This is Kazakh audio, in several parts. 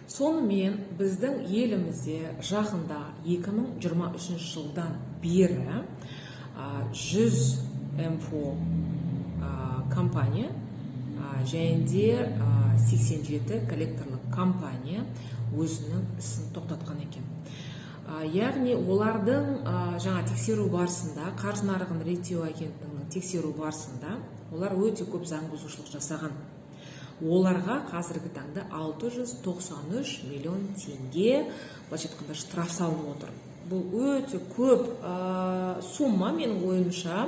Сонымен біздің елімізде жақында 2023 жылдан бері 100 МФО компания және де 87 коллекторлық компания өзінің ісін тоқтатқан екен. Яғни олардың жаңа тексеру барысында, қаржы нарығын реттеу агенттігінің тексеру барысында олар өте көп заң бұзушылық жасаған. Оларға қазіргі таңда 693 миллион теңге былайша айтқанда штраф салынып отыр. Бұл өте көп сумма менің ойымша.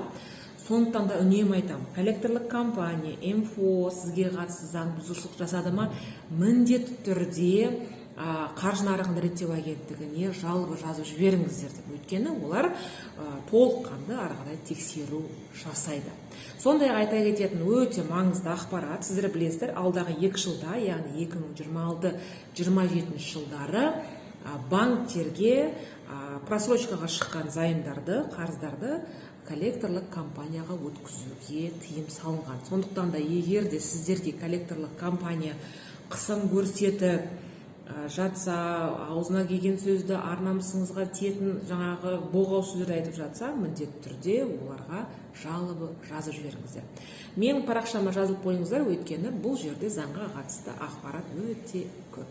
Сондықтан да үнемі айтамын, коллекторлық компания, МФО сізге қатысты заң бұзушылық жасады ма, міндетті түрде қаржы нарығын реттеу агенттігіне жалоба жазып жіберіңіздер деп. Өйткені олар толыққанды ары қарай тексеру жасайды. Сондай айта кететін өте маңызды ақпарат, сіздер білесіздер, алдағы 2 жылда, яғни 2026-27 жылдары банктерге просрочкаға шыққан займдарды, қарыздарды коллекторлық компанияға өткізуге тыйым салынған. Сондықтан да егер де сіздерге коллекторлық компания қысым көрсетіп жатса, аузына келген сөзді ар-намысыңызға тиетін жаңағы боғау сөздер айтып жатса, міндетті түрде оларға жалоба жазып жіберіңіздер. Менің парақшама жазылып қойыңыздар, өйткені бұл жерде заңға қатысты ақпарат өте көп.